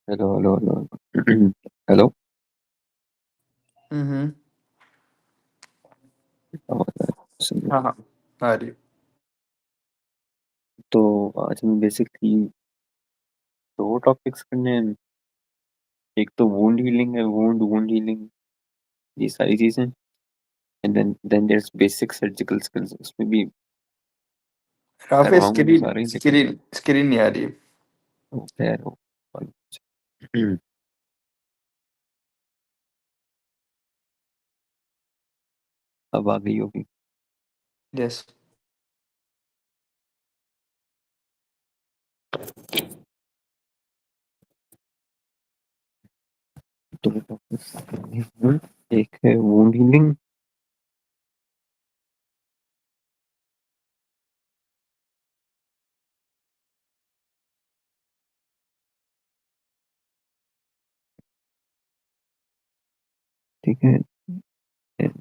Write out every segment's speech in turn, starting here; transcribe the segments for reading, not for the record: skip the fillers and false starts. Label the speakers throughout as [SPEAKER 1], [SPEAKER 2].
[SPEAKER 1] Hello hello hello hello.
[SPEAKER 2] हम्म।
[SPEAKER 1] और सुनिए,
[SPEAKER 2] हाँ हाँ। आ रही।
[SPEAKER 1] तो आज हम बेसिकली दो टॉपिक्स करने हैं। एक तो वुंड हीलिंग है, वुंड वुंड हीलिंग, ये सारी चीजें। And then there is basic surgical skills, उसमें भी
[SPEAKER 2] काफी
[SPEAKER 1] करवाऊंगा तो
[SPEAKER 2] स्क्रीन
[SPEAKER 1] सारे ही, लेकिन
[SPEAKER 2] स्क्रीन स्क्रीन नहीं आ रही।
[SPEAKER 1] वो खैर वो अब आ गई होगी।
[SPEAKER 2] यस।
[SPEAKER 1] तो topics एक है वुंड हीलिंग। ठीक है,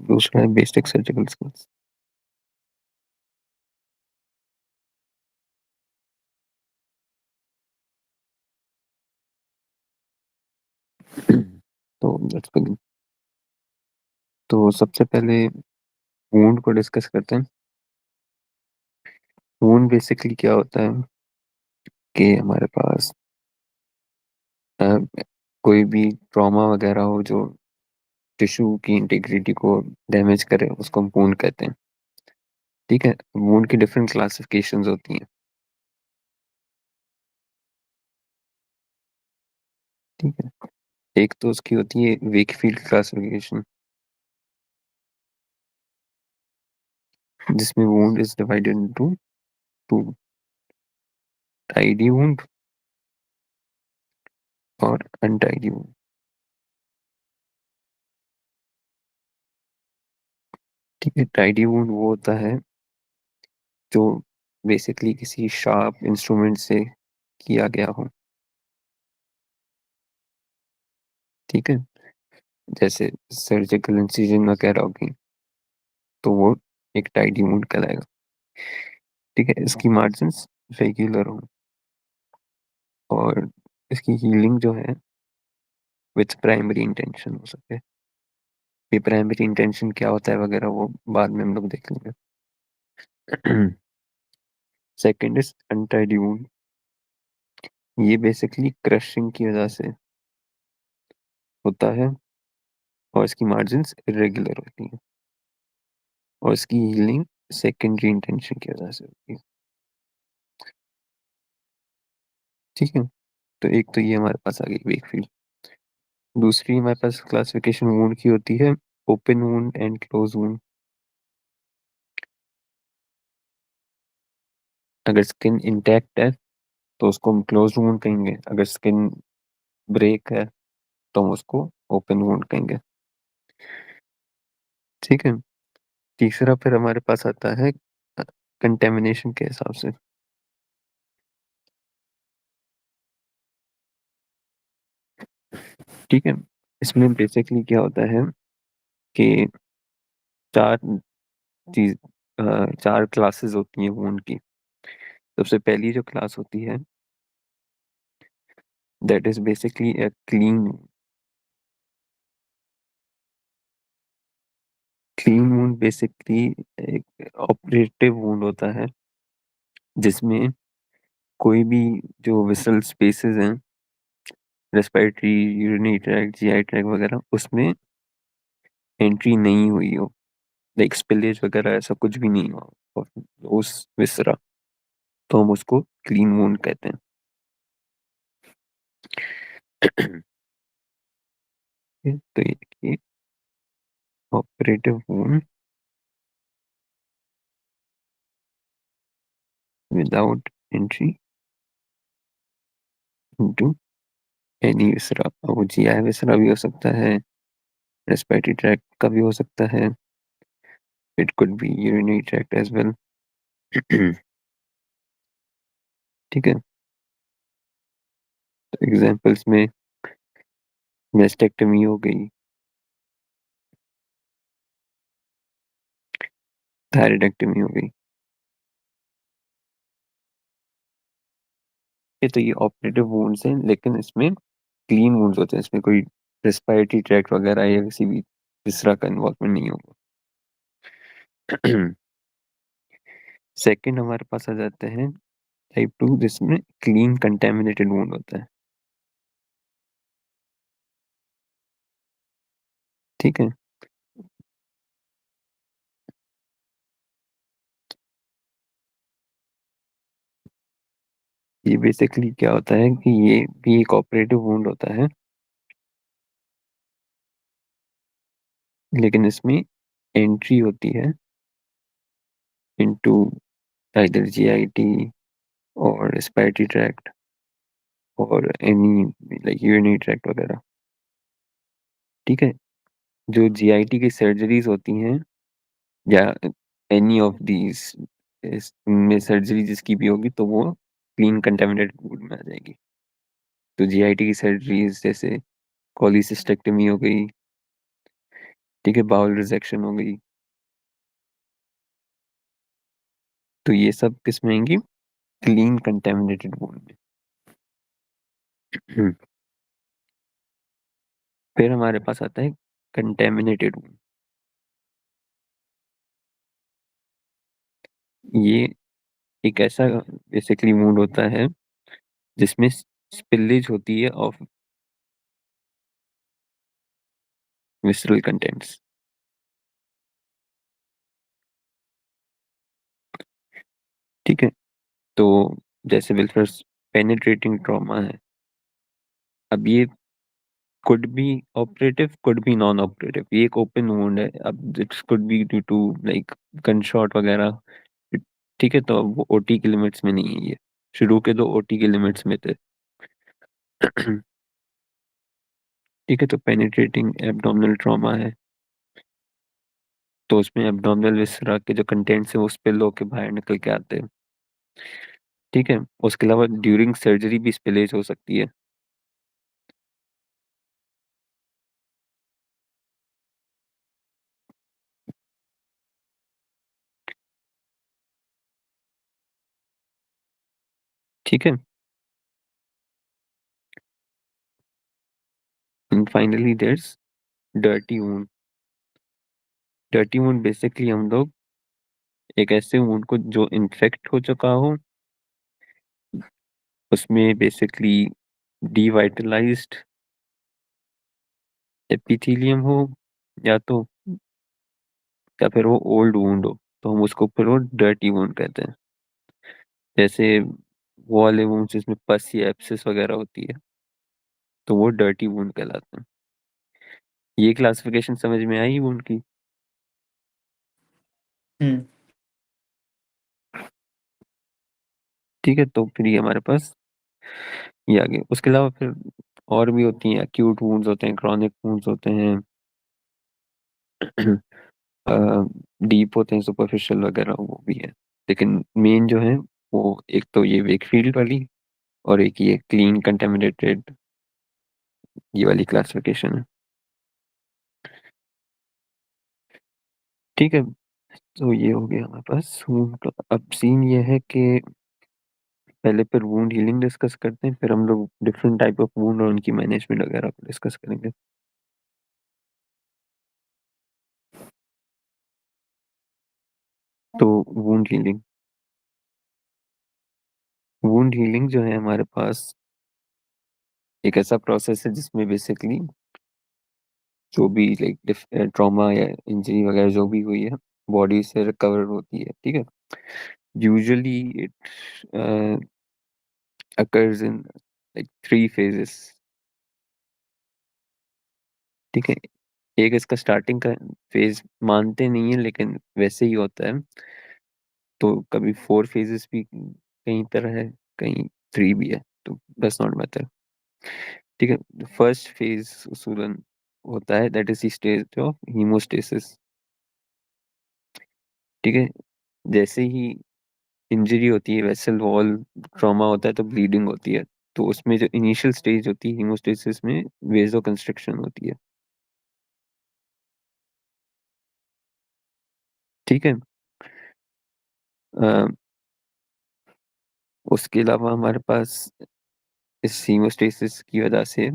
[SPEAKER 1] दूसरा है बेसिक सर्जिकल स्किल्स। तो लेट्स बिगिन। तो सबसे पहले वुंड को डिस्कस करते हैं। वुंड बेसिकली क्या होता है कि हमारे पास अ, कोई भी ट्रॉमा वगैरह हो जो टिश्यू की इंटीग्रिटी को डैमेज करे, उसको हम वुंड कहते हैं। ठीक है, वुंड की डिफरेंट क्लासिफिकेशंस होती हैं। ठीक है, एक तो उसकी होती है वेकफील्ड क्लासिफिकेशन, जिसमें wound is divided into two, tidy wound और अनटाइडी वुंड। ठीक है, टाइडी वुंड वो होता है जो बेसिकली किसी शार्प इंस्ट्रूमेंट से किया गया हो। ठीक है, जैसे सर्जिकल इंसिजन वगैरह होगी, तो वो एक टाइडी वुंड कहलाएगा। ठीक है, इसकी मार्जिन्स रेगुलर हो और इसकी हीलिंग जो है विथ प्राइमरी इंटेंशन हो सके। ये प्राइमरी इंटेंशन क्या होता है वगैरह वो बाद में हम लोग देख लेंगे। Second is untidy wound. ये बेसिकली क्रशिंग की वजह से होता है और इसकी मार्जिन्स इरेगुलर होती हैं और इसकी हीलिंग सेकेंडरी इंटेंशन की वजह से होती है। ठीक है, तो एक तो ये हमारे पास आ गई वीक फील्ड। दूसरी हमारे पास क्लासिफिकेशन वुंड की होती है open wound and close wound. अगर स्किन इंटैक्ट है तो उसको हम क्लोज वुंड कहेंगे, अगर स्किन ब्रेक है तो हम उसको ओपन वुंड कहेंगे। ठीक है, तीसरा फिर हमारे पास आता है कंटेमिनेशन के हिसाब से। ठीक है, इसमें बेसिकली क्या होता है कि चार चीज चार क्लासेस होती हैं वुंड की। सबसे पहली जो क्लास होती है that is basically a clean. Clean wound basically एक ऑपरेटिव वुंड होता है जिसमें कोई भी जो विसरल स्पेसेस हैं, respiratory, urinary tract, GI tract वगैरह, उसमें एंट्री नहीं हुई हो, लाइक स्पिलेज वगैरह ऐसा कुछ भी नहीं हुआ और उस विसरा, तो हम उसको क्लीन वुंड कहते हैं। तो ये operative wound without entry into any viscera. अब वो जीआई विसरा भी हो सकता है, रेस्पिरेटरी ट्रैक्ट का भी हो सकता है, it could be urinary tract as well. ठीक है, तो एग्जांपल्स में मेस्टेक्टमी हो गई, थायराइडेक्टमी हो गई। ये तो ये ऑपरेटिव वुंड्स हैं, लेकिन इसमें क्लीन वुंड्स होते हैं, इसमें कोई रेस्पिरेटरी ट्रैक्ट वगैरह या किसी भी तीसरा का इन्वॉल्वमेंट नहीं होगा। सेकंड हमारे पास आ जाते हैं टाइप 2, जिसमें क्लीन कंटेमिनेटेड वुंड होता है। ठीक है। ये बेसिकली क्या होता है कि ये भी एक ऑपरेटिव वुंड होता है, लेकिन इसमें एंट्री होती है इनटू आइदर जीआईटी और रेस्पिरेटरी ट्रैक्ट और एनी लाइक यूरिनरी ट्रैक्ट वगैरह। ठीक है। जो जीआईटी की सर्जरीज होती हैं या एनी ऑफ दीज में सर्जरी जिसकी भी होगी तो वो क्लीन कंटेमिनेटेड वुंड में आ जाएगी। तो जीआईटी की सर्जरीज जैसे कॉलीसिस्टेक्टमी हो गई, ठीक है, बाउल रिसेक्शन हो गई, तो ये सब किस में आएंगी? क्लीन कंटेमिनेटेड वुंड में। फिर हमारे पास आता है कंटेमिनेटेड वुंड। ये एक ऐसा बेसिकली वुंड होता है जिसमें स्पिलेज होती है ऑफ विसरल कंटेंट्स। ठीक है। तो जैसे बिल्कुल पेनिट्रेटिंग ट्रॉमा है, अब ये could be operative could be non operative, ये एक ओपन वुंड है, अब it's could be due to like gun shot वगैरह। ठीक है, तो अब वो ओटी के लिमिट्स में नहीं है, ये शुरू के दो ओटी के लिमिट्स में थे। ठीक है, तो पेनिट्रेटिंग एब्डोमिनल ट्रॉमा है, तो उसमें एब्डोमिनल विसरा के जो कंटेंट्स है वो स्पिल होके बाहर निकल के आते हैं। ठीक है, उसके अलावा ड्यूरिंग सर्जरी भी स्पिलेज हो सकती है। ठीक है। And finally there's dirty wound. Dirty wound basically हम लोग एक ऐसे वुंड को जो इन्फेक्ट हो चुका हो, उसमें बेसिकली डिवाइटलाइज्ड एपिथेलियम हो, या तो या फिर वो ओल्ड वुंड हो, तो हम उसको फिर वो डर्टी वुंड कहते हैं। जैसे वो वाले वुंड जिसमें पस या एब्सिस वगैरह होती है, तो वो डर्टी वुंड कहलाते हैं। ये क्लासिफिकेशन समझ में आई वुंड की?
[SPEAKER 2] हम्म।
[SPEAKER 1] ठीक है, तो फिर ये हमारे पास ये आ गए। उसके अलावा फिर और भी होती हैं, एक्यूट वुंड्स होते हैं, क्रॉनिक वुंड्स होते हैं, डीप होते हैं, सुपरफिशियल वगैरह वो भी है। लेकिन मेन जो है वो एक तो ये वेकफील्ड वाली और एक ये क्लीन कंटेमिनेटेड, ये वाली क्लासिफिकेशन है। ठीक है, तो ये हो गया हमारे पास वुंड का। अब सीन ये है कि पहले फिर वुंड हीलिंग डिस्कस करते हैं, फिर हम लोग डिफरेंट टाइप ऑफ वुंड और उनकी मैनेजमेंट वगैरह को डिस्कस करेंगे। तो वुंड हीलिंग, वुंड हीलिंग जो है हमारे पास एक ऐसा प्रोसेस है जिसमें बेसिकली जो भी लाइक ट्रॉमा या इंजरी वगैरह जो भी हुई है बॉडी से रिकवर होती है। ठीक है, usually it occurs in like 3 phases। ठीक है, एक इसका स्टार्टिंग का फेज मानते नहीं है लेकिन वैसे ही होता है, तो कभी 4 phases भी कहीं तरह है, कहीं 3 भी है, तो दैट्स नॉट मैटर। ठीक है, फर्स्ट फेज उसूलन होता है that is stage of haemostasis. ठीक है, जैसे ही इंजरी होती है, वेसल वॉल ट्रॉमा होता है तो ब्लीडिंग होती है, तो उसमें जो इनिशियल स्टेज होती है हीमोस्टेसिस में वेजो कंस्ट्रिक्शन होती है। ठीक है। अ, उसके अलावा हमारे पास इस हीमोस्टेसिस की वजह से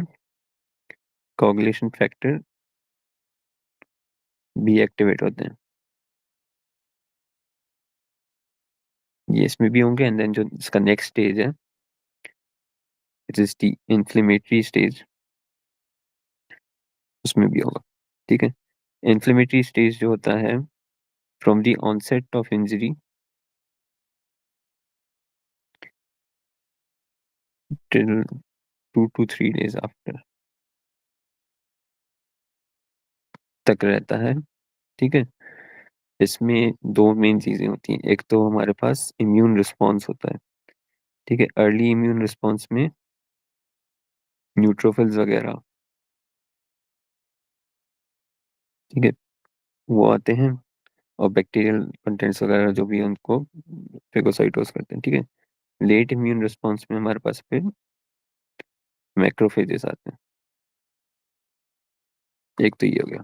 [SPEAKER 1] कोगुलेशन फैक्टर भी एक्टिवेट होते हैं, ये इसमें भी होंगे। एंड देन जो इसका नेक्स्ट स्टेज है, it is the inflammatory stage, उसमें भी होगा। ठीक है, इन्फ्लेमेटरी स्टेज जो होता है from the onset of injury till 2 to 3 days after तक रहता है। ठीक है, इसमें दो मेन चीजें होती हैं। एक तो हमारे पास इम्यून रिस्पॉन्स होता है। ठीक है, अर्ली इम्यून रिस्पॉन्स में न्यूट्रोफिल्स वगैरह, ठीक है, वो आते हैं और बैक्टीरियल कंटेंट्स वगैरह जो भी है उनको फेगोसाइटोस करते हैं। ठीक है, लेट इम्यून रिस्पॉन्स में हमारे पास फिर मैक्रोफेजेस आते हैं। एक तो ये हो गया।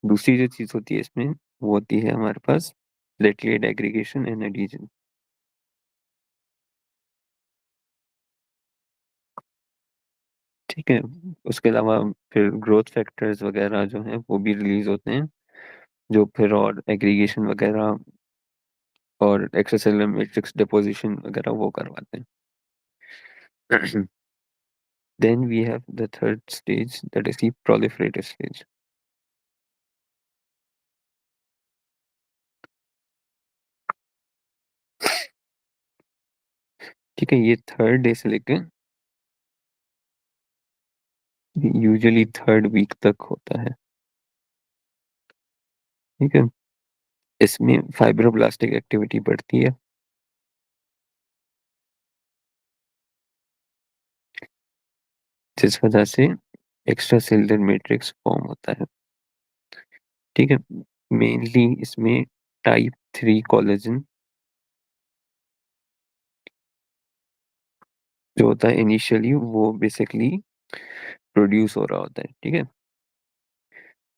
[SPEAKER 1] दूसरी जो चीज होती है इसमें, वो होती है हमारे पास प्लेटलेट एग्रीगेशन एंड एडिशन। ठीक है, उसके अलावा फिर ग्रोथ फैक्टर्स वगैरह जो हैं वो भी रिलीज होते हैं, जो फिर और एग्रीगेशन वगैरह और एक्स्ट्रासेलुलर मैट्रिक्स डिपोजिशन वगैरह वो करवाते हैं। Then we have the third stage, that is the proliferative stage. ठीक है, ये थर्ड डे से लेके यूजुअली थर्ड वीक तक होता है। ठीक है, इसमें फाइब्रोब्लास्टिक एक्टिविटी बढ़ती है, जिस वजह से एक्स्ट्रा सेलुलर मैट्रिक्स फॉर्म होता है। ठीक है, मेनली इसमें टाइप 3 कोलेजन जो होता है इनिशियली वो बेसिकली प्रोड्यूस हो रहा होता है। ठीक है,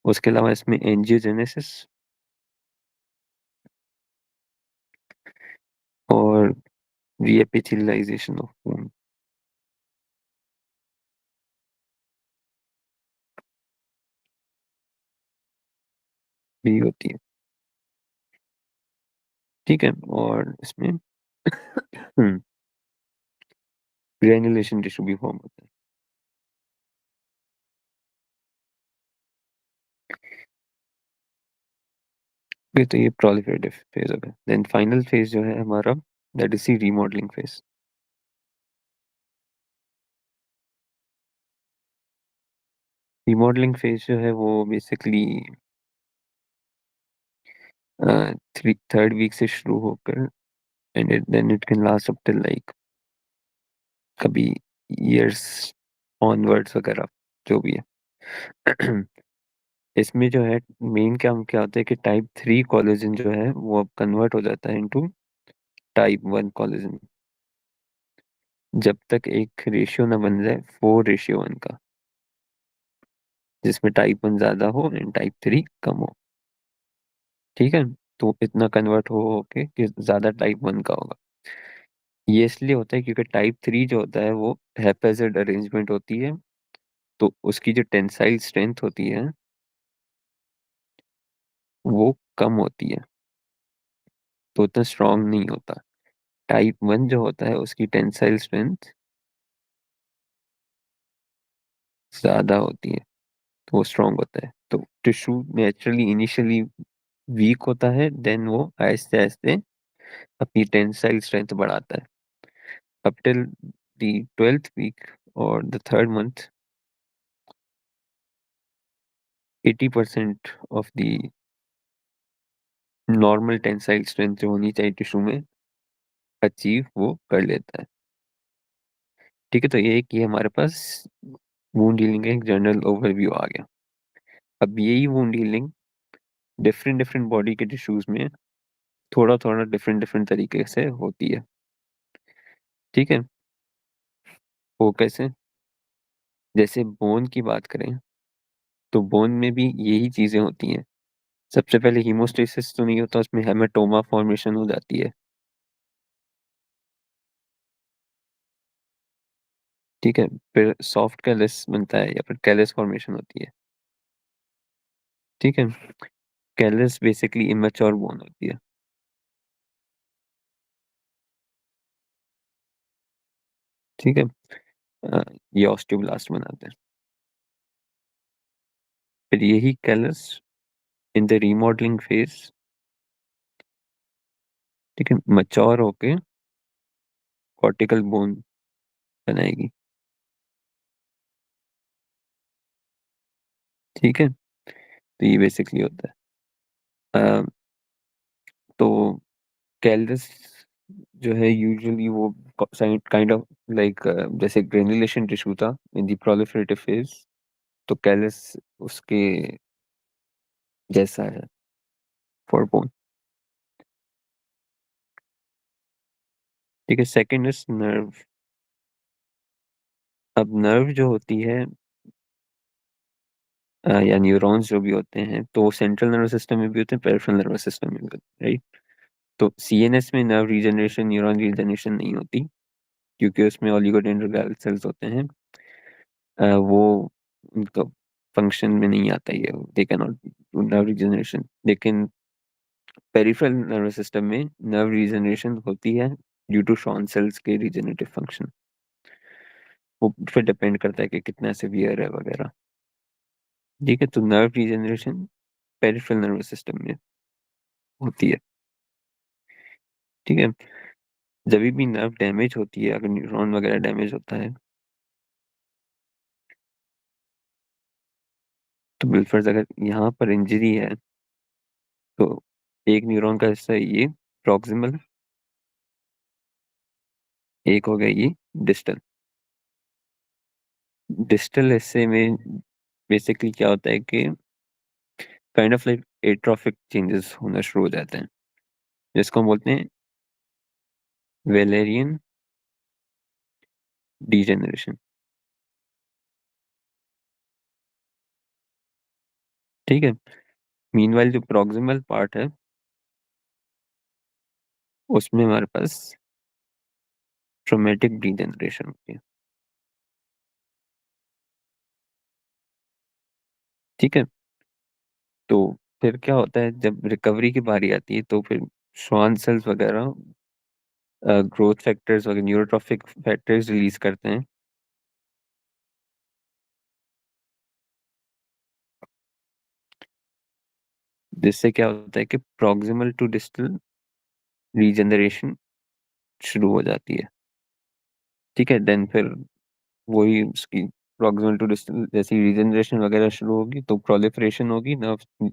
[SPEAKER 1] उसके अलावा इसमें एंजियोजेनेसिस और रीएपिथेलाइजेशन ऑफ वूंड भी होती है। ठीक है, और इसमें ग्रेनुलेशन टिश्यू भी फॉर्म होता है। ये तो ये प्रोलिफरेटिव फेज हो गया। देन फाइनल फेज जो है हमारा, that is the remodelling phase. Remodelling phase जो है वो बेसिकली थर्ड वीक से शुरू होकर and then it can last up till like कभी ईयर्स ऑनवर्ड्स वगैरह जो भी है। इसमें जो है मेन काम क्या होता है कि टाइप 3 कोलेजन जो है वो अब कन्वर्ट हो जाता है इनटू टाइप 1 कोलेजन, जब तक एक रेशियो ना बन जाए 4:1 का, जिसमें टाइप 1 ज्यादा हो एंड टाइप 3 कम हो। ठीक है, तो इतना कन्वर्ट हो के कि ज्यादा टाइप 1 का होगा। ये इसलिए होता है क्योंकि टाइप 3 जो होता है वो हैप्पैज़ार्ड अरेंजमेंट होती है, तो उसकी जो टेंसाइल स्ट्रेंथ होती है वो कम होती है, तो उतना स्ट्रांग नहीं होता। टाइप 1 जो होता है उसकी टेंसाइल स्ट्रेंथ ज्यादा होती है, तो वो स्ट्रांग होता है। तो टिश्यू नेचुरली इनिशियली वीक होता है, देन वो आहिस्ते आहिस्ते अपनी टेंसाइल स्ट्रेंथ बढ़ाता है up till the 12th week or the third month. 80% of the normal tensile strength जो होनी चाहिए टिश्यू में अचीव वो कर लेता है। ठीक है, तो ये कि हमारे पास वूंड हीलिंग का एक जनरल ओवरव्यू आ गया। अब यही wound healing different different body के टिश्यूज में थोड़ा थोड़ा डिफरेंट डिफरेंट तरीके से होती है। ठीक है, वो कैसे? जैसे बोन की बात करें तो बोन में भी यही चीजें होती हैं। सबसे पहले हीमोस्टेसिस तो नहीं होता, उसमें हेमाटोमा फॉर्मेशन हो जाती है। ठीक है, फिर सॉफ्ट कैलस बनता है या फिर कैलस फॉर्मेशन होती है। ठीक है, कैलस बेसिकली इमेच्योर बोन होती है। ठीक है, ये ऑस्टियोब्लास्ट बनाते हैं। फिर यही callus in the remodelling phase, ठीक है, मच्योर होके कॉर्टिकल बोन बनाएगी। ठीक है, तो ये बेसिकली होता है। अ, तो कैलस जो है यूजुअली वो काइंड ऑफ लाइक जैसे ग्रेनुलेशन टिश्यू था इन द प्रोलिफरेटिव फेज, तो कैलस उसके जैसा है फॉर बोन। ठीक है, सेकंड इज नर्व। अब नर्व जो होती है या न्यूरॉन्स जो भी होते हैं, तो सेंट्रल नर्वस सिस्टम में भी होते हैं, पेरिफेरल नर्वस सिस्टम में भी होते हैं, राइट। तो सीएनएस में नर्व रीजनरेशन, न्यूरॉन रीजनरेशन नहीं होती, क्योंकि उसमें ओलिगोडेंड्रोग्लियल सेल्स होते हैं। वो उनका फंक्शन में नहीं आता ये, they can not do nerve regeneration. लेकिन पेरिफेरल नर्वस सिस्टम में नर्व रीजनरेशन होती है ड्यू टू शॉन सेल्स के रीजनरेटिव फंक्शन। वो फिर डिपेंड करता है कि कितना सिवियर है वगैरह। ठीक है, तो nerve regeneration peripheral nervous system में होती है। ठीक है, जब भी नर्व डैमेज होती है, अगर न्यूरॉन वगैरह डैमेज होता है, तो बिलफर्ज अगर यहाँ पर इंजरी है, तो एक न्यूरॉन का हिस्सा ये प्रॉक्सिमल, एक हो गया ये डिस्टल। डिस्टल हिस्से में बेसिकली क्या होता है कि kind of like atrophic changes होना शुरू हो जाते हैं, जिसको हम बोलते हैं वेलेरियन डीजेनरेशन। ठीक है, मीनवाइल जो प्रॉक्सिमल पार्ट है, उसमें हमारे पास ट्रोमेटिक डीजेनरेशन होती है। ठीक है, तो फिर क्या होता है जब रिकवरी की बारी आती है, तो फिर श्वान सेल्स वगैरह ग्रोथ फैक्टर्स वगैरह न्यूरोट्रॉफिक फैक्टर्स रिलीज करते हैं, जिससे क्या होता है कि प्रॉक्सिमल टू डिस्टल रीजनरेशन शुरू हो जाती है। ठीक है, देन फिर वही उसकी प्रॉक्सिमल टू डिस्टल जैसी रीजनरेशन वगैरह शुरू होगी, तो प्रोलिफरेशन होगी नर्व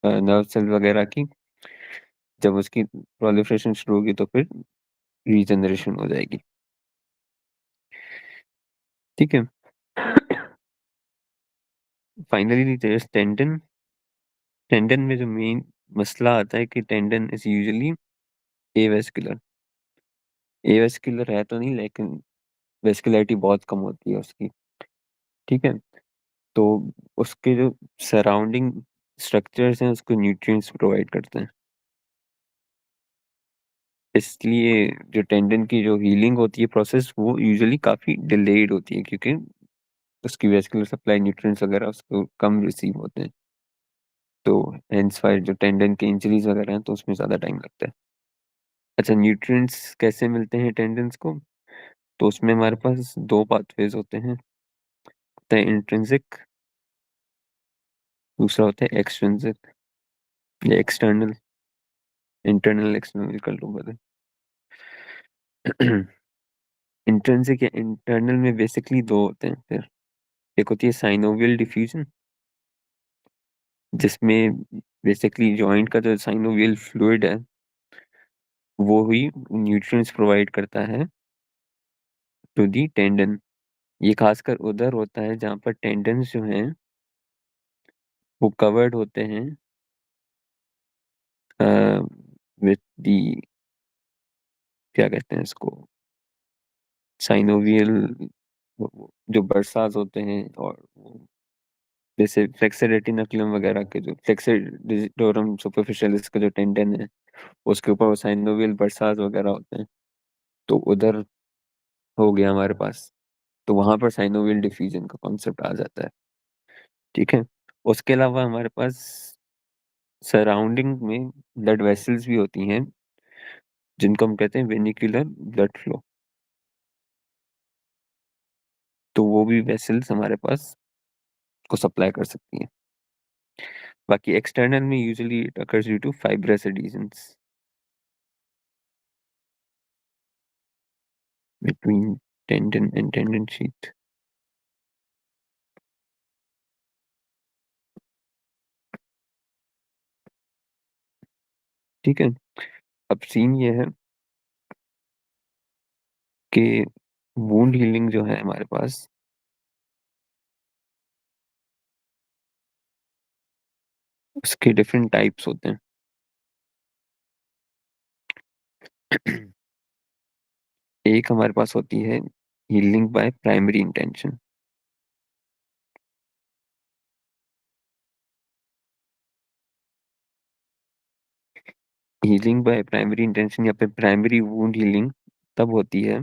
[SPEAKER 1] नर्व सेल वगैरह की। जब उसकी प्रोलिफरेशन शुरू होगी, तो फिर रीजनरेशन हो जाएगी। ठीक है, फाइनली टेंडन। टेंडन में जो मेन मसला आता है कि tendon is usually avascular. Avascular है तो नहीं, लेकिन वेस्कुलरिटी बहुत कम होती है उसकी। ठीक है, तो उसके जो सराउंडिंग स्ट्रक्चर्स हैं उसको न्यूट्रिएंट्स प्रोवाइड करते हैं। इसलिए जो टेंडन की जो हीलिंग होती है प्रोसेस, वो यूजुअली काफ़ी डिलेड होती है, क्योंकि उसकी वेस्कुलर सप्लाई न्यूट्रिएंट्स वगैरह उसको कम रिसीव होते हैं। तो हेंस फायर जो टेंडन की इंजरीज वगैरह हैं, तो उसमें ज़्यादा टाइम लगता है। अच्छा, न्यूट्रिएंट्स कैसे मिलते हैं टेंडन्स को? तो उसमें हमारे पास दो पाथवेज होते हैं, होता है इंट्रिंसिक, दूसरा होता है एक्सट्रिंसिक या एक्सटर्नल। इंटरनल एक्सटर्नल कर लो बदल। इंट्रिंसिक या इंटरनल में बेसिकली दो होते हैं फिर। एक होती है साइनोवियल डिफ्यूजन, जिसमें बेसिकली जॉइंट का जो साइनोवियल फ्लूइड है, वो ही न्यूट्रिएंट्स प्रोवाइड करता है टू दी टेंडन। ये खासकर उधर होता है जहाँ पर टेंडन्स जो हैं वो कवर्ड होते हैं विथ दी, क्या कहते हैं इसको, साइनोवियल जो बरसात होते हैं, और जैसे फ्लेक्सर रेटिनाकुलम वगैरह के जो फ्लेक्सर डिजिटोरम सुपरफिशियलिस का जो टेंडन है, उसके ऊपर वो साइनोवियल बरसात वगैरह होते हैं। तो उधर हो गया हमारे पास। तो वहां पर साइनोवियल डिफ्यूजन का कॉन्सेप्ट आ जाता है। ठीक है। उसके अलावा हमारे पास सराउंडिंग में ब्लड वेसल्स भी होती हैं, जिनको हम कहते हैं वेनिकुलर ब्लड फ्लो। तो वो भी वेसल्स हमारे पास को सप्लाई कर सकती हैं। बाकी एक्सटर्नल में usually it occurs due to fibrous adhesions between tendon and tendon sheath. ठीक है। अब सीन ये है कि वुंड हीलिंग जो है हमारे पास, उसके डिफरेंट टाइप्स होते हैं। एक हमारे पास होती है healing by primary intention. Healing by primary intention या फिर प्राइमरी वुंड हीलिंग तब होती है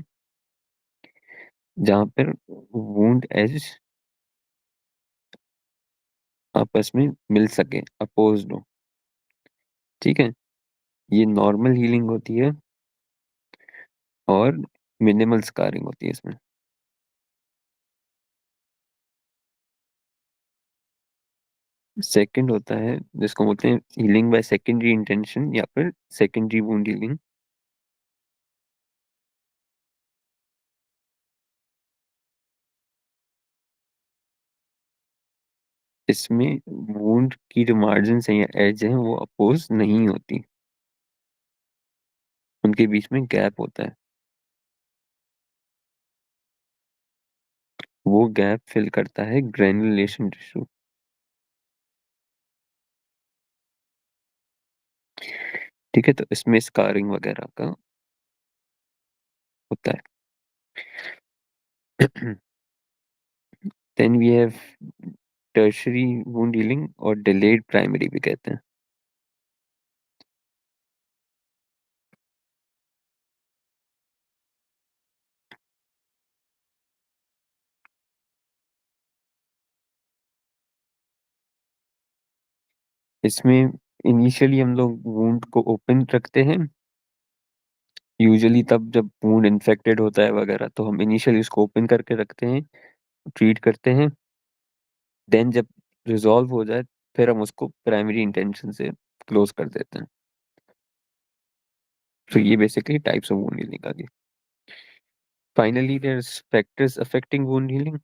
[SPEAKER 1] जहां पर वुंड एज आपस में मिल सके, अपोज्ड हो। ठीक है। ये नॉर्मल हीलिंग होती है और मिनिमल स्कारिंग होती है इसमें। सेकंड होता है जिसको बोलते हैं हीलिंग बाय सेकेंडरी इंटेंशन या फिर सेकेंडरी वुंड हीलिंग। इसमें वुंड की जो मार्जिन है या एज है वो अपोज नहीं होती, उनके बीच में गैप होता है। वो गैप फिल करता है ग्रेनुलेशन टिश्यू। ठीक है। तो इसमें स्कारिंग वगैरह का होता है। Then we have tertiary wound healing और डिलेड प्राइमरी भी कहते हैं। इसमें इनिशियली हम लोग वुंड को ओपन रखते हैं, यूजुअली तब जब वुंड इन्फेक्टेड होता है वगैरह, तो हम इनिशियली उसको ओपन करके रखते हैं, ट्रीट करते हैं। देन जब रिजॉल्व हो जाए फिर हम उसको प्राइमरी इंटेंशन से क्लोज कर देते हैं। तो ये basically types of wound healing आ गई। Finally there is factors affecting wound healing.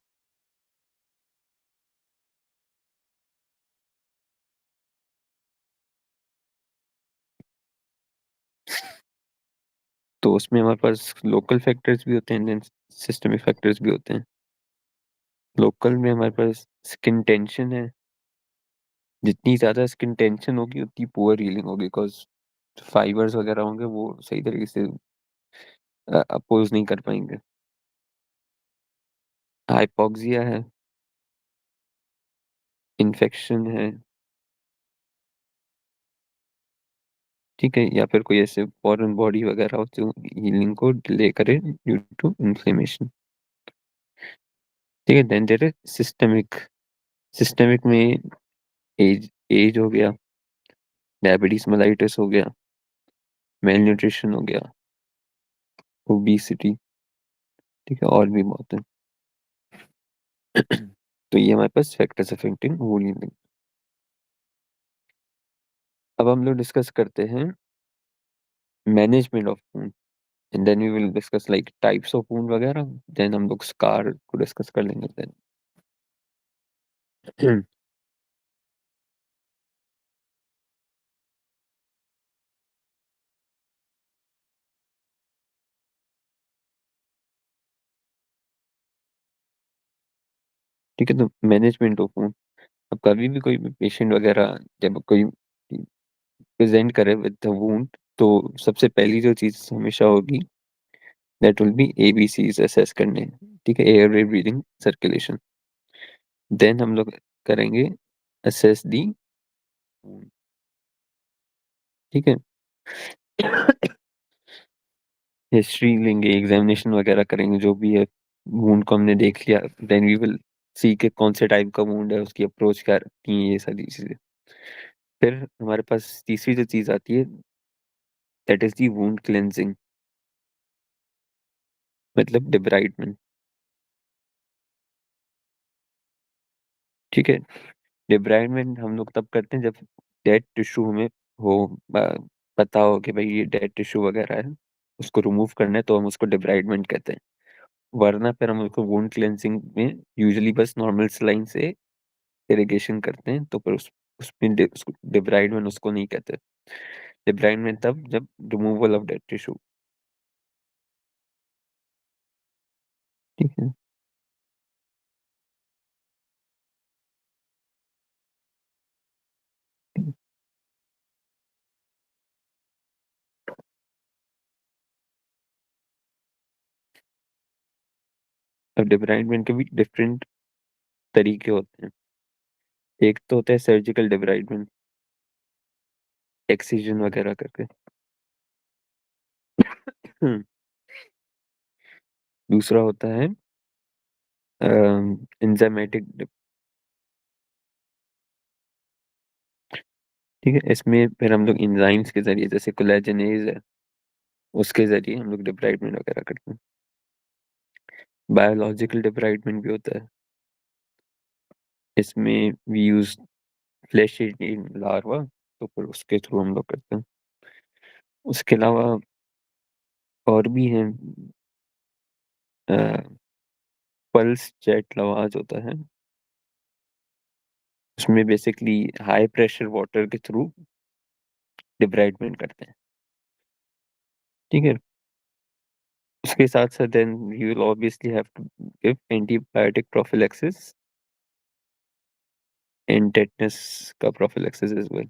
[SPEAKER 1] तो उसमें हमारे पास लोकल फैक्टर्स भी होते हैं, देन सिस्टमिक फैक्टर्स भी होते हैं। लोकल में हमारे पास स्किन टेंशन है। जितनी ज्यादा स्किन टेंशन होगी उतनी पुअर हीलिंग होगी, बिकॉज फाइबर्स वगैरह होंगे वो सही तरीके से अपोज नहीं कर पाएंगे। हाइपोक्सिया है, इन्फेक्शन है। ठीक है। या फिर कोई ऐसे फॉरेन बॉडी वगैरह हो जो हीलिंग को डिले करे ड्यू टू इन्फ्लेमेशन। ठीक है। Then there is systemic. Systemic में एज एज हो गया, डायबिटीज मेलाइटिस हो गया, मेल न्यूट्रिशन हो गया, ओबीसिटी। ठीक है। और भी बहुत है। तो ये हमारे पास फैक्टर्स अफेक्टिंग वुंड हीलिंग। अब हम लोग डिस्कस करते हैं management of wound, and then we will discuss like types of wound वगैरह। देन हम लोग स्कार को डिस्कस कर लेंगे देन। ठीक है। तो मैनेजमेंट ऑफ वुंड, अब कभी भी कोई पेशेंट वगैरह जब कोई प्रेजेंट करे विद द वुंड, तो सबसे पहली जो चीज हमेशा होगी that will be ABCs assess करने। ठीक है। एयर वे ब्रीदिंग सर्कुलेशन। देन हम लोग करेंगे असेस दी वुंड। ठीक है। हिस्ट्री लेंगे, एग्जामिनेशन वगैरह करेंगे जो भी है, वूंड को हमने देख लिया, देन वी विल सी के कौन से टाइप का वूंड है, उसकी अप्रोच क्या रहती है, ये सारी चीजें। फिर हमारे पास तीसरी जो चीज आती है, that is the wound cleansing, मतलब डिब्राइडमेंट। ठीक है, डिब्राइडमेंट हम लोग तब करते हैं जब डेड टिश्यू हमें हो, पता हो कि भाई ये डेड टिश्यू वगैरह है, उसको रिमूव करना है, तो हम उसको डिब्राइडमेंट कहते हैं। वरना फिर हम उसको वुंड क्लेंजिंग में यूजुअली बस नॉर्मल सलाइन से इरिगेशन करते हैं, तो फिर उसमें उसको डिब्राइडमेंट उसको नहीं कहते। डिब्राइडमेंट तब जब रिमूवल ऑफ डेड टिश्यू। ठीक है। अब डिब्राइडमेंट के भी डिफरेंट तरीके होते हैं। एक तो होता है सर्जिकल डिब्राइडमेंट, एक्सिजन वगैरह करके। हम्म, दूसरा होता है एंजाइमेटिक। ठीक है, इसमें फिर हम लोग एंजाइम्स के जरिए, जैसे कोलेजनेज है, उसके जरिए हम लोग डिब्राइडमेंट वगैरह करते हैं। बायोलॉजिकल डिब्राइडमेंट भी होता है, इसमें we use flash in larva, तो फिर उसके थ्रू हम लोग करते हैं। उसके अलावा और भी हैं, पल्स जेट लवाज होता है, उसमें बेसिकली हाई प्रेशर वाटर के थ्रू डिब्राइडमेंट करते हैं। ठीक है, उसके साथ साथ then you will obviously have to give antibiotic prophylaxis and tetanus का प्रोफिलैक्सिस एज वेल।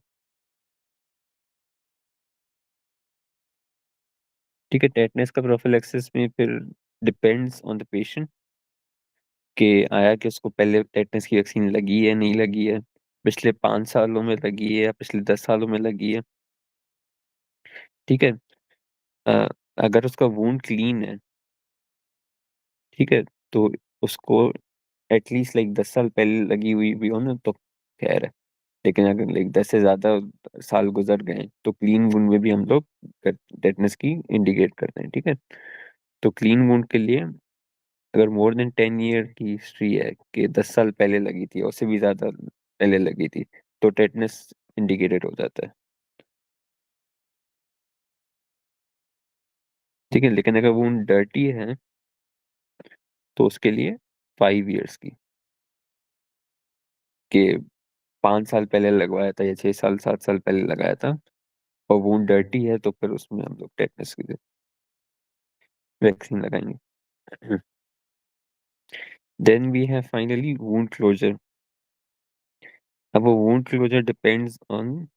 [SPEAKER 1] ठीक है, टेटनस का प्रोफिलैक्सिस में फिर डिपेंड्स ऑन द पेशेंट कि आया कि उसको पहले टेटनस की वैक्सीन लगी है नहीं लगी है, पिछले 5 सालों में लगी है या पिछले 10 सालों में लगी है। ठीक है, अ, अगर उसका वूंड क्लीन है, ठीक है, तो उसको एटलीस्ट लाइक 10 साल पहले लगी हुई भी हो ना तो खैर है। लेकिन अगर लाइक 10 से ज्यादा साल गुजर गए तो क्लीन वुंड में भी हम लोग टेटनस की इंडिकेट करते हैं। ठीक है, तो क्लीन वुंड के लिए अगर मोर देन 10 ईयर की हिस्ट्री है कि 10 साल पहले लगी थी और उससे भी ज्यादा पहले लगी थी, तो टेटनस इंडिकेटेड हो जाता है। ठीक है, लेकिन अगर वुंड डर्टी है तो उसके लिए 5 ईयर्स की, कि 5 साल पहले लगवाया था या 6 साल 7 साल पहले लगाया था और वुंड डर्टी है, तो फिर उसमें हम लोग टेटनस की वैक्सीन लगाएंगे। Then we have finally wound closure. अब वो wound closure depends on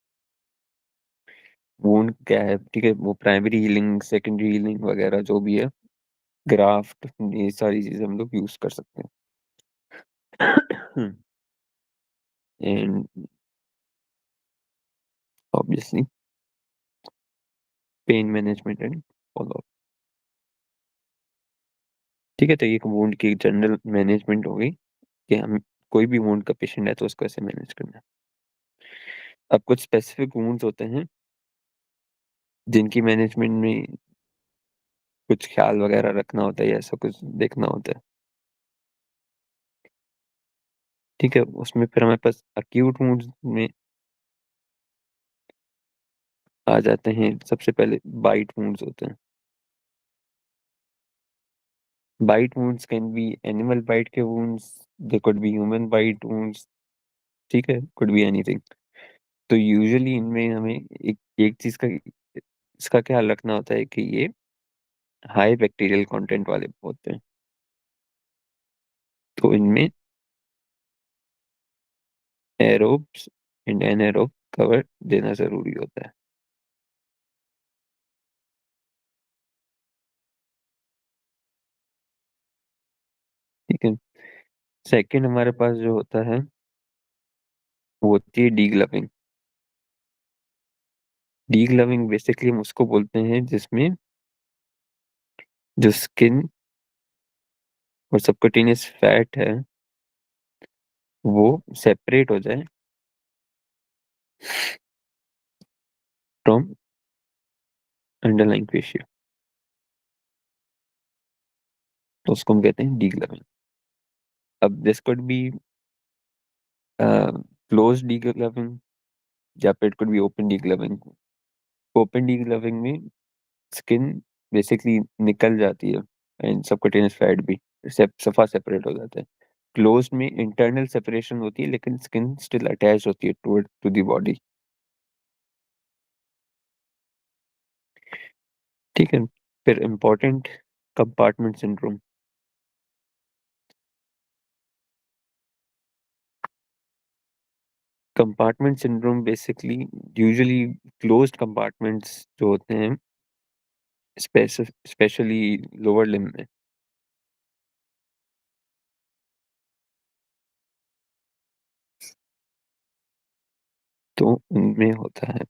[SPEAKER 1] wound क्या है। ठीक है, वो प्राइमरी हीलिंग, सेकेंडरी हीलिंग वगैरह जो भी है, ग्राफ्ट, ये सारी चीजें हम लोग यूज कर सकते हैं। And obviously pain management and follow. ठीक है, तो ये वुंड की जनरल मैनेजमेंट हो गई कि हम कोई भी वुंड का पेशेंट है तो उसको ऐसे मैनेज करना है। अब कुछ स्पेसिफिक वुंड्स होते हैं जिनकी मैनेजमेंट में कुछ ख्याल वगैरह रखना होता है या ऐसा कुछ देखना होता है। ठीक है, उसमें फिर हमारे पास अक्यूट वुंड्स में आ जाते हैं। सबसे पहले बाइट वुंड्स होते हैं। Bite wounds can be animal bite के wounds, they could be human bite wounds. ठीक है, कुड बी एनीथिंग। तो यूजुअली इनमें हमें एक एक चीज का इसका ख्याल रखना होता है कि ये हाई बैक्टीरियल कंटेंट वाले होते हैं, तो इनमें एरोब्स एंड एनाएरोब कवर देना जरूरी होता है। ठीक है, सेकंड हमारे पास जो होता है वो होती है डीग्लविंग। डीग्लविंग बेसिकली हम उसको बोलते हैं जिसमें जो स्किन और सबक्यूटेनियस फैट है वो सेपरेट हो जाए फ्रॉम अंडरलाइंग फेशियो, तो उसको हम कहते हैं डीग्लविंग। अब this could be close degloving या फिर it could be open degloving. Open degloving में स्किन बेसिकली निकल जाती है एंड सबक्यूटेनियस फैट भी सफा सेपरेट हो जाता है। क्लोज में इंटरनल सेपरेशन होती है लेकिन स्किन स्टिल अटैच होती है टू द बॉडी। ठीक है। फिर important compartment syndrome. Compartment syndrome basically usually closed compartments जो होते हैं स्पेशली लोअर लिम्ब में, तो उनमें होता है।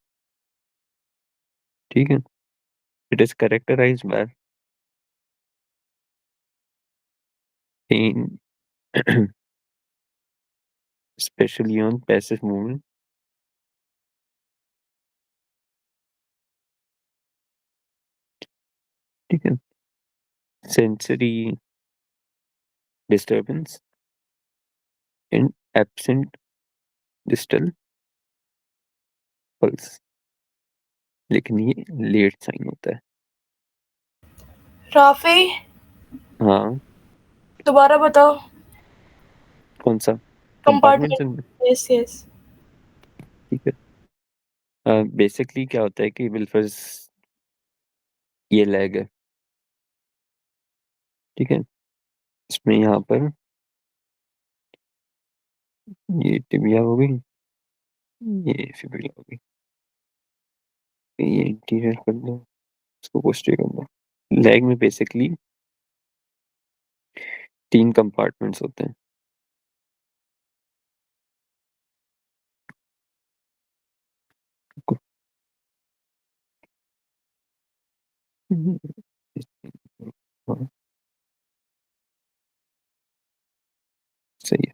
[SPEAKER 1] ठीक है। It is characterised by pain specially on passive movement. ठीक है। Sensory disturbance and absent distal pulse, लेकिन ये लेट साइन होता है।
[SPEAKER 3] राफी,
[SPEAKER 1] हाँ।
[SPEAKER 3] दोबारा बताओ।
[SPEAKER 1] कौन सा compartment
[SPEAKER 3] compartment.
[SPEAKER 1] Syndrome?
[SPEAKER 3] Yes yes.
[SPEAKER 1] ठीक है। बेसिकली क्या होता है कि विल्फर्स ये लैग है। ठीक है। इसमें यहाँ पर ये टिबिया हो गई, ये फिब्रिला हो गई, ये इंटीरियर कर दो, इसको पोस्टीरियर कर दो। लेग में बेसिकली 3 कंपार्टमेंट्स होते हैं। हाँ, सही है।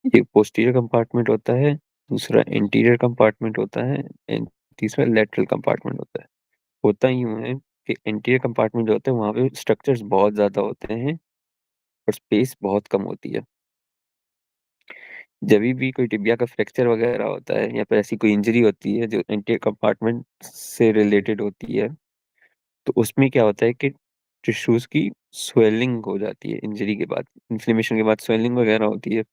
[SPEAKER 1] एक पोस्टीरियर कंपार्टमेंट होता है, दूसरा इंटीरियर कंपार्टमेंट होता है एंड तीसरा लेटरल कंपार्टमेंट होता है। होता यूं है कि इंटीरियर कंपार्टमेंट जो होते हैं वहाँ पे स्ट्रक्चर्स बहुत ज़्यादा होते हैं और स्पेस बहुत कम होती है। जब भी कोई टिबिया का फ्रैक्चर वगैरह होता है या फिर ऐसी कोई इंजरी होती है जो इंटीरियर कंपार्टमेंट से रिलेटेड होती है, तो उसमें क्या होता है कि टिश्यूज की स्वेलिंग हो जाती है इंजरी के बाद, इन्फ्लेमेशन के बाद स्वेलिंग वगैरह होती है।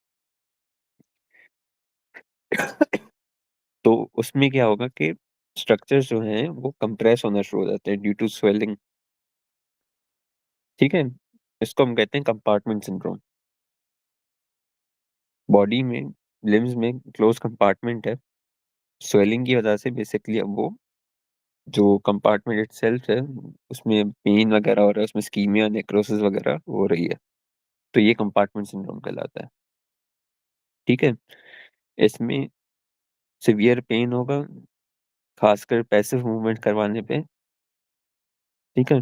[SPEAKER 1] तो उसमें क्या होगा कि स्ट्रक्चर्स जो हैं वो कंप्रेस होना शुरू हो जाते हैं ड्यू टू स्वेलिंग। ठीक है। इसको हम कहते हैं कंपार्टमेंट सिंड्रोम। बॉडी में लिम्स में क्लोज कंपार्टमेंट है, स्वेलिंग की वजह से बेसिकली अब वो जो कंपार्टमेंट इटसेल्फ है उसमें पेन वगैरह हो रहा है, उसमें स्कीमिया नेक्रोसिस वगैरह हो रही है, तो ये कंपार्टमेंट सिंड्रोम कहलाता है। ठीक है। इसमें सिवियर पेन होगा, खासकर पैसिव मूवमेंट करवाने पे। ठीक है।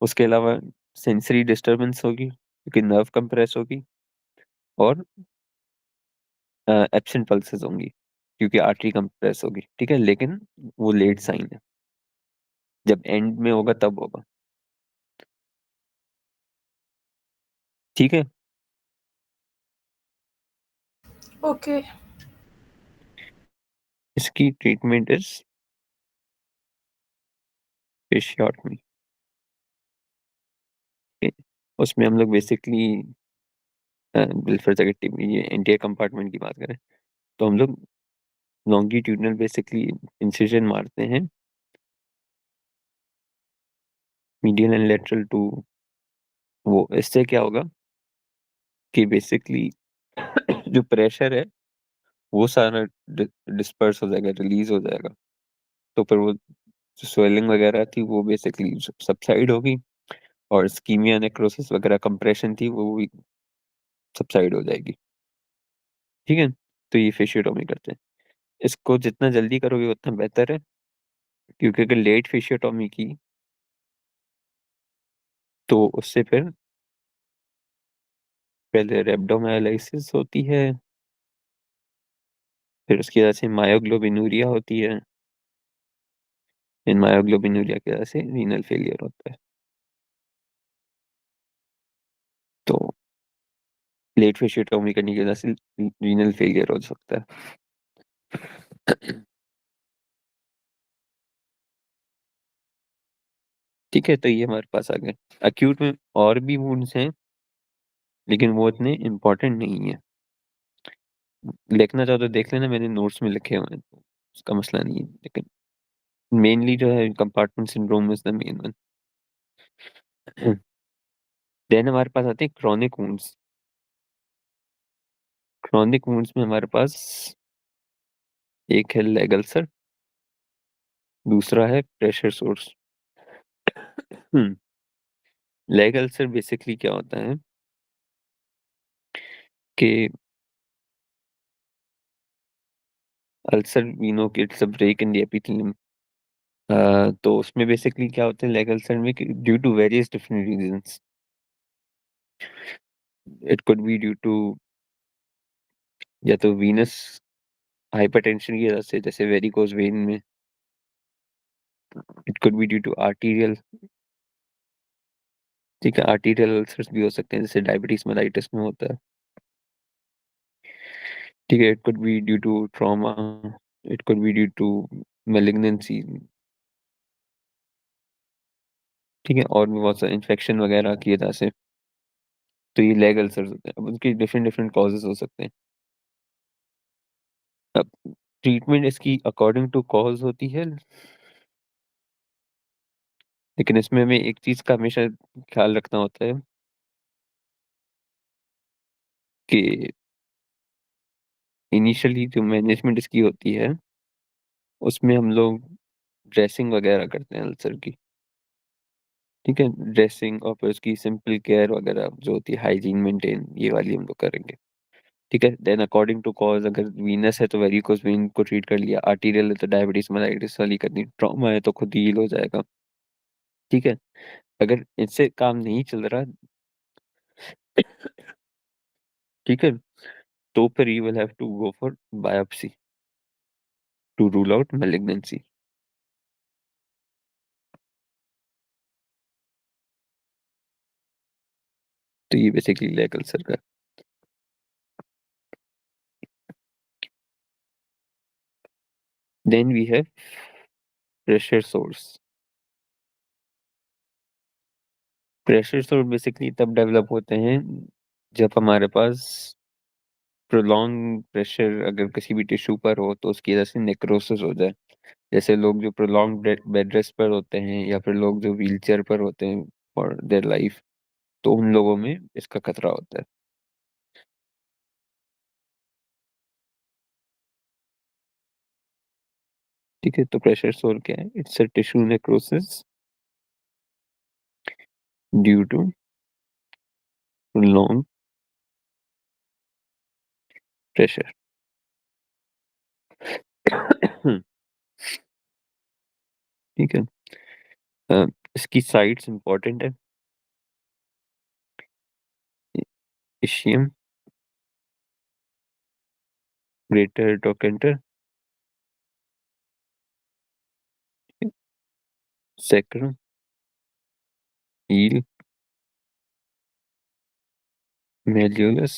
[SPEAKER 1] उसके अलावा सेंसरी डिस्टरबेंस होगी क्योंकि नर्व कंप्रेस होगी, और एब्सेंट पल्सेस होंगी क्योंकि आर्टरी कंप्रेस होगी। ठीक है, लेकिन वो लेट साइन है, जब एंड में होगा तब होगा। ठीक है।
[SPEAKER 3] ओके।
[SPEAKER 1] इसकी ट्रीटमेंट इज फेशियोटमी। उसमें हम लोग बेसिकली बिल्फर ये एंटीरियर कंपार्टमेंट की बात करें तो हम लोग लॉन्गिट्यूडनल बेसिकली इंसिजन मारते हैं, मीडियल एंड लेटरल टू। वो इससे क्या होगा कि बेसिकली जो प्रेशर है वो सारा डिस्पर्स हो जाएगा, रिलीज हो जाएगा। तो फिर वो जो स्वेलिंग वगैरह थी वो बेसिकली सबसाइड होगी, और स्कीमिया नेक्रोसिस वगैरह कंप्रेशन थी वो भी सबसाइड हो जाएगी। ठीक है। तो ये फेशियोटॉमी करते हैं। इसको जितना जल्दी करोगे उतना बेहतर है, क्योंकि अगर लेट फेशियोटॉमी की तो उससे फिर पहले रेब्डोमायोलाइसिस होती है, फिर उसकी वजह से मायोग्लोबिनूरिया होती है, फिर मायोग्लोबिनूरिया की वजह से रीनल फेलियर होता है। तो लेट फेशियोटोमी करने की वजह से रीनल फेलियर हो सकता है। ठीक है, तो ये हमारे पास आ गए। अक्यूट में और भी वुंड्स हैं, लेकिन वो इतने इम्पोर्टेंट नहीं है। देखना चाहो तो देख लेना, मैंने नोट्स में लिखे हुए हैं, तो उसका मसला नहीं है। लेकिन मेनली जो है compartment syndrome is the main one. Then हमारे पास आते हैं क्रॉनिक वुंड्स। क्रॉनिक वुंड्स में हमारे पास एक है लेग अल्सर, दूसरा है pressure sores. Leg ulcer basically क्या होता है कि अल्सर वी नो कि it's a break in the epithelium. तो उसमें बेसिकली क्या होता है लेग अल्सर में, due to various different reasons. It could be due to या तो वीनस हाइपरटेंशन की वजह से, जैसे वेरिकोज वेन में। It could be due to arterial, ठीक है, आर्टीरियल अल्सर्स भी हो सकते हैं, जैसे डायबिटीज मेलाइटिस में होता है। ठीक है, it could be due to trauma, it could be due to malignancy. ठीक है, और भी बहुत सारे इन्फेक्शन वगैरह की वजह से। तो ये लेग अल्सर्स होते हैं, अब उनकी डिफरेंट डिफरेंट कॉजेज हो सकते हैं। अब ट्रीटमेंट इसकी अकॉर्डिंग टू कॉज होती है, लेकिन इसमें हमें एक चीज का हमेशा ख्याल रखना होता है कि इनिशियली जो मैनेजमेंट इसकी होती है, उसमें हम लोग ड्रेसिंग वगैरह करते हैं अल्सर की। ठीक है, ड्रेसिंग और फिर उसकी सिंपल केयर वगैरह जो होती है, हाइजीन मेंटेन, ये वाली हम लोग करेंगे। ठीक है, देन अकॉर्डिंग टू कॉज, अगर वीनस है तो वेरिकोज वेन को ट्रीट कर लिया, आर्टीरियल है तो डायबिटीज मेलाइटिस वाली करनी, ट्रॉमा है तो खुद ही हील हो जाएगा। ठीक है, अगर इससे काम नहीं चल रहा, ठीक है, तो फिर you will have to go for biopsy to rule out malignancy. तो ये बेसिकली लेग अल्सर का। Then we have pressure sores. Pressure sores basically तब डेवलप होते हैं जब हमारे पास प्रोलॉन्ग प्रेशर अगर किसी भी टिश्यू पर हो, तो उसकी वजह से नेक्रोसिस हो जाए। जैसे लोग जो प्रोलॉन्ग बेड रेस्ट पर होते हैं, या फिर लोग जो व्हील चेयर पर होते हैं फॉर देयर लाइफ, तो उन लोगों में इसका खतरा होता है। ठीक है, तो प्रेशर सोर क्या है? It's a tissue necrosis due to prolong pressure. ठीक है, अ, इसकी साइट्स इंपॉर्टेंट है। Ischium, greater trochanter, sacrum, heel, malleolus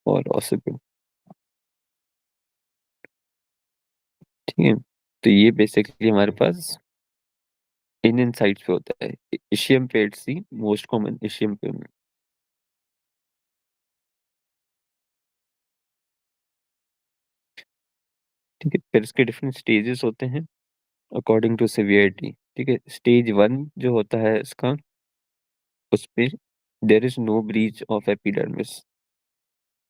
[SPEAKER 1] और ऑसिपिल। ठीक है, तो ये बेसिकली हमारे पास इन साइट्स पे होता है। इशियम पे it's the most common, ischium पे। ठीक है, फिर इसके डिफरेंट स्टेजेस होते हैं अकॉर्डिंग टू सिवियरिटी। ठीक है, स्टेज 1 जो होता है इसका, उस पे there is no breach of epidermis,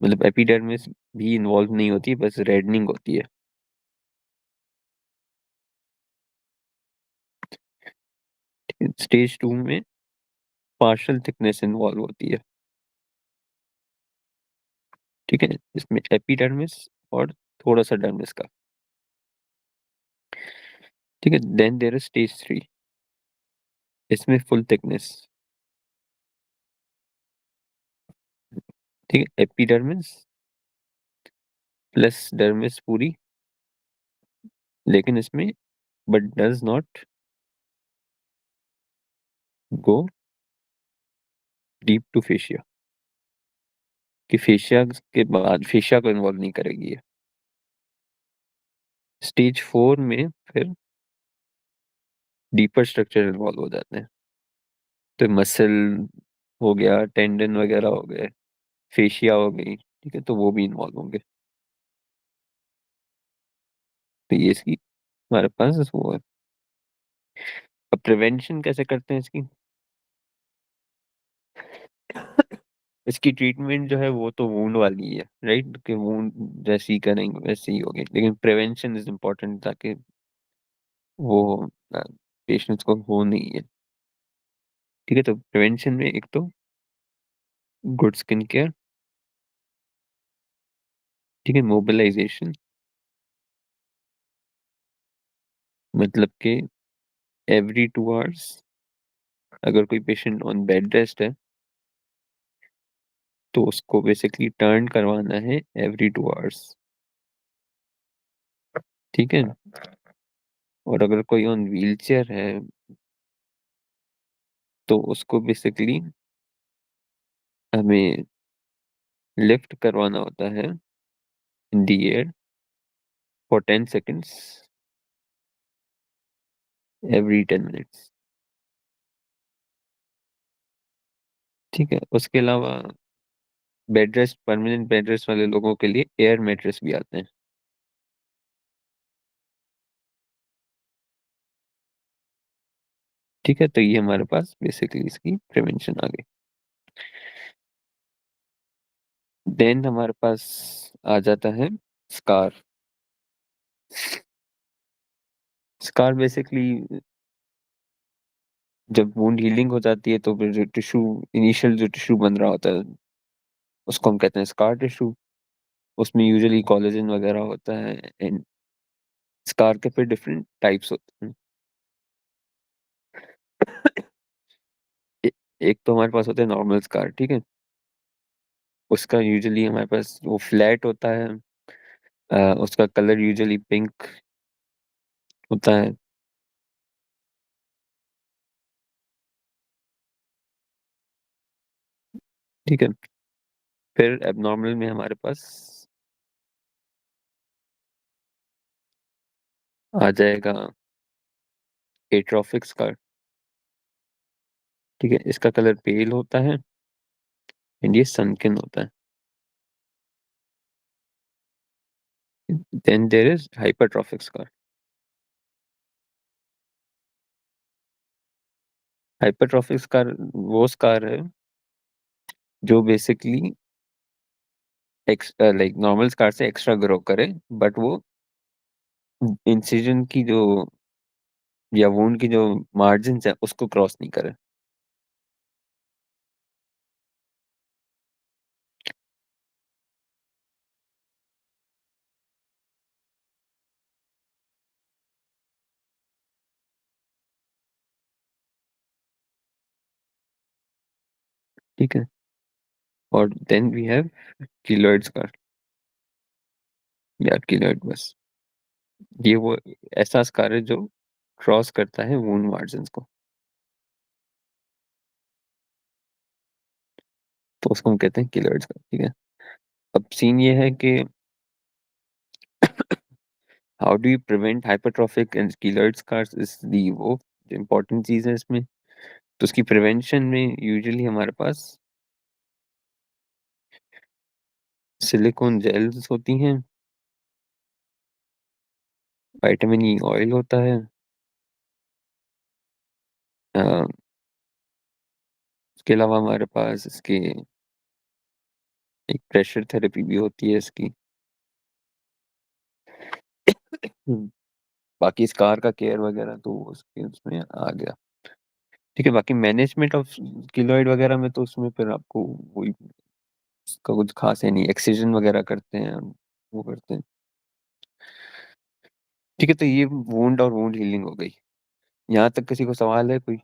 [SPEAKER 1] मतलब एपिडर्मिस भी इन्वॉल्व नहीं होती, बस रेडनिंग होती है। स्टेज 2 में पार्शियल थिकनेस इन्वॉल्व होती है। ठीक है, इसमें एपिडर्मिस और थोड़ा सा डर्मिस का। ठीक है, देन देयर इज स्टेज 3, इसमें फुल थिकनेस। ठीक है, एपिडर्मिस प्लस डर्मिस पूरी, लेकिन इसमें but does not go deep to fascia, कि फेशिया के बाद फेशिया को इन्वॉल्व नहीं करेगी ये। स्टेज 4 में फिर डीपर स्ट्रक्चर इन्वॉल्व हो जाते हैं, तो मसल हो गया, टेंडन वगैरह हो गए, फेशिया हो गई, ठीक है, तो वो भी इन्वॉल्व होंगे। तो ये इसकी हमारे पास वो है। अब प्रिवेंशन कैसे करते हैं इसकी? इसकी ट्रीटमेंट जो है वो तो वूंड वाली है, राइट, कि वूंड जैसी ही करेंगे वैसे ही होगी, लेकिन प्रिवेंशन इज इम्पोर्टेंट ताकि वो पेशेंट्स को हो नहीं है। ठीक है, तो प्रिवेंशन में एक तो गुड स्किन केयर, ठीक है, मोबिलाइजेशन, मतलब कि एवरी 2 आवर्स अगर कोई पेशेंट ऑन बेड रेस्ट है तो उसको बेसिकली टर्न करवाना है एवरी 2 आवर्स। ठीक है, और अगर कोई ऑन व्हील चेयर है तो उसको बेसिकली हमें लिफ्ट करवाना होता है in the air for 10 seconds every 10 minutes. ठीक है, उसके अलावा bed rest, permanent bed rest वाले लोगों के लिए एयर मैट्रेस भी आते हैं। ठीक है, तो ये हमारे पास बेसिकली इसकी प्रिवेंशन आ गई। देन हमारे पास आ जाता है स्कार। स्कार बेसिकली जब वुंड हीलिंग हो जाती है तो फिर जो टिश्यू, इनिशियल जो टिश्यू बन रहा होता है उसको हम कहते हैं स्कार टिश्यू। उसमें यूजुअली कोलेजन वगैरह होता है, एंड स्कार के फिर डिफरेंट टाइप्स होते हैं। ए, एक तो हमारे पास होता है नॉर्मल स्कार, ठीक है, उसका यूजुअली हमारे पास वो फ्लैट होता है, उसका कलर यूजुअली पिंक होता है। ठीक है, फिर एबनॉर्मल में हमारे पास आ जाएगा एट्रोफिक स्कार। ठीक है, इसका कलर पेल होता है एंड ये सनकिन होता है। Then there is hypertrophic scar. Hypertrophic scar वो स्कार है जो बेसिकली लाइक नॉर्मल स्कार से एक्स्ट्रा ग्रो करे, बट वो इंसिजन की जो या वुंड की जो मार्जिन है उसको क्रॉस नहीं करे। ठीक है, और then we have keloid scar या कीलॉइड बस। ये वो ऐसा स्कार है जो क्रॉस करता है वुंड मार्जिन को, तो उसको हम कहते हैं कीलॉइड स्कार। ठीक है, अब सीन ये है कि how do you prevent hypertrophic and keloid scars is the वो इम्पोर्टेंट चीज है इसमें। तो उसकी प्रिवेंशन में यूजुअली हमारे पास सिलिकॉन जेल्स होती हैं, विटामिन ई ऑयल होता है, उसके अलावा हमारे पास इसके एक प्रेशर थेरेपी भी होती है इसकी। बाकी स्कार का केयर वगैरह तो उसके उसमें आ गया। ठीक है, बाकी मैनेजमेंट ऑफ कीलॉइड वगैरह में तो उसमें फिर आपको वही, उसका कुछ खास है नहीं, एक्सिजन वगैरह करते हैं वो करते हैं। ठीक है, तो ये वुंड और वुंड हीलिंग हो गई। यहाँ तक किसी को सवाल है कोई?